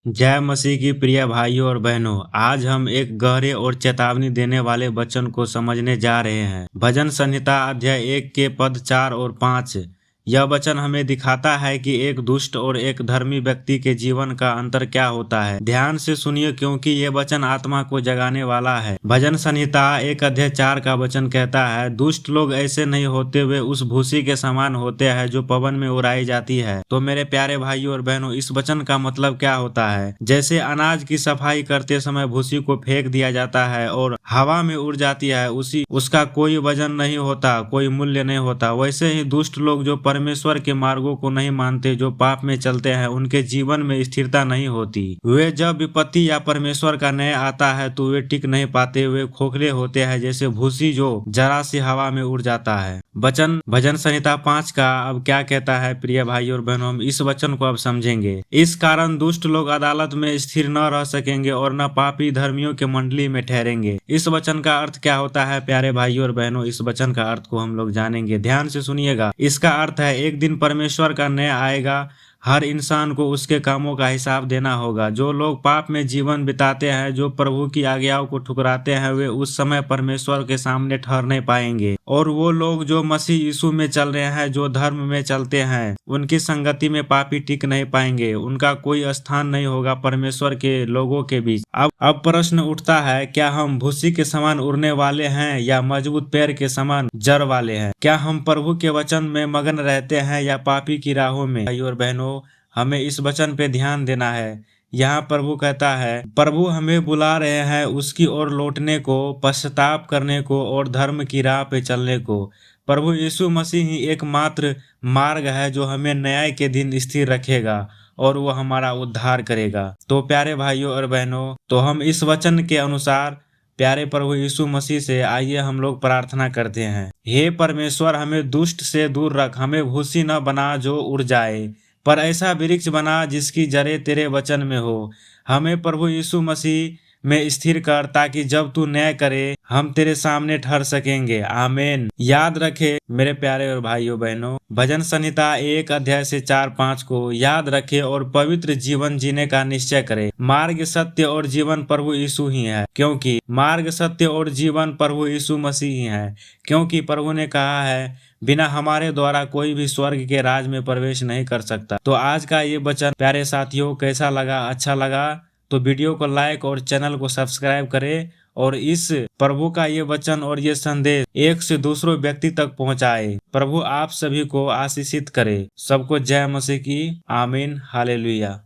जय मसीह की प्रिय भाइयों और बहनों। आज हम एक गहरे और चेतावनी देने वाले वचन को समझने जा रहे हैं। भजन संहिता अध्याय 1 के पद 4 और 5। यह वचन हमें दिखाता है कि एक दुष्ट और एक धर्मी व्यक्ति के जीवन का अंतर क्या होता है। ध्यान से सुनिए, क्योंकि ये वचन आत्मा को जगाने वाला है। भजन संहिता 1 अध्याय 4 का वचन कहता है, दुष्ट लोग ऐसे नहीं होते, वे उस भूसी के समान होते हैं जो पवन में उड़ाई जाती है। तो मेरे प्यारे भाइयों और बहनों, इस वचन का मतलब क्या होता है? जैसे अनाज की सफाई करते समय भूसी को फेंक दिया जाता है और हवा में उड़ जाती है, उसका कोई वजन नहीं होता, कोई मूल्य नहीं होता। वैसे ही दुष्ट लोग जो परमेश्वर के मार्गों को नहीं मानते, जो पाप में चलते हैं, उनके जीवन में स्थिरता नहीं होती। वे जब विपत्ति या परमेश्वर का न्याय आता है तो वे टिक नहीं पाते। वे खोखले होते हैं, जैसे भूसी जो जरा सी हवा में उड़ जाता है। भजन संहिता 5 का अब क्या कहता है प्रिय भाई और बहनों, हम इस वचन को अब समझेंगे। इस कारण दुष्ट लोग अदालत में स्थिर न रह सकेंगे और न पापी धर्मियों के मंडली में ठहरेंगे। इस वचन का अर्थ क्या होता है प्यारे भाइयों और बहनों? इस वचन का अर्थ को हम लोग जानेंगे। ध्यान से सुनिएगा। इसका अर्थ है, एक दिन परमेश्वर का न्याय आएगा। हर इंसान को उसके कामों का हिसाब देना होगा। जो लोग पाप में जीवन बिताते हैं, जो प्रभु की आज्ञाओं को ठुकराते हैं, वे उस समय परमेश्वर के सामने ठहर नहीं पाएंगे। और वो लोग जो मसीह यीशु में चल रहे हैं, जो धर्म में चलते हैं, उनकी संगति में पापी टिक नहीं पाएंगे। उनका कोई स्थान नहीं होगा परमेश्वर के लोगों के बीच। अब प्रश्न उठता है, क्या हम भूसी के समान उड़ने वाले हैं या मजबूत पैर के समान जड़ वाले हैं? क्या हम प्रभु के वचन में मगन रहते हैं या पापी की राहों में? भाइयों और बहनों, हमें इस वचन पे ध्यान देना है। यहाँ प्रभु कहता है, प्रभु हमें बुला रहे हैं उसकी ओर लौटने को, पश्चाताप करने को और धर्म की राह पे चलने को। प्रभु यीशु मसीह ही एकमात्र मार्ग है जो हमें न्याय के दिन स्थिर रखेगा और वो हमारा उद्धार करेगा। तो प्यारे भाइयों और बहनों, तो हम इस वचन के अनुसार प्यारे प्रभु यीशु मसीह से आइए हम लोग प्रार्थना करते हैं। हे परमेश्वर, हमें दुष्ट से दूर रख, हमें भूसी न बना जो उड़ जाए, पर ऐसा वृक्ष बना जिसकी जड़ें तेरे वचन में हो। हमें प्रभु यीशु मसीह में स्थिर कर, ताकि जब तू न्याय करे हम तेरे सामने ठहर सकेंगे। आमीन। याद रखे मेरे प्यारे और भाइयों बहनों, भजन संहिता 1 अध्याय से 4-5 को याद रखे और पवित्र जीवन जीने का निश्चय करे। मार्ग, सत्य और जीवन प्रभु यीशु ही है, क्योंकि मार्ग, सत्य और जीवन प्रभु यीशु मसीह ही है। क्योंकि प्रभु ने कहा है, बिना हमारे द्वारा कोई भी स्वर्ग के राज में प्रवेश नहीं कर सकता। तो आज का ये वचन प्यारे साथियों कैसा लगा? अच्छा लगा तो वीडियो को लाइक और चैनल को सब्सक्राइब करें और इस प्रभु का ये वचन और ये संदेश एक से दूसरे व्यक्ति तक पहुंचाए। प्रभु आप सभी को आशीषित करे। सबको जय मसीह की। आमीन। हालेलुया।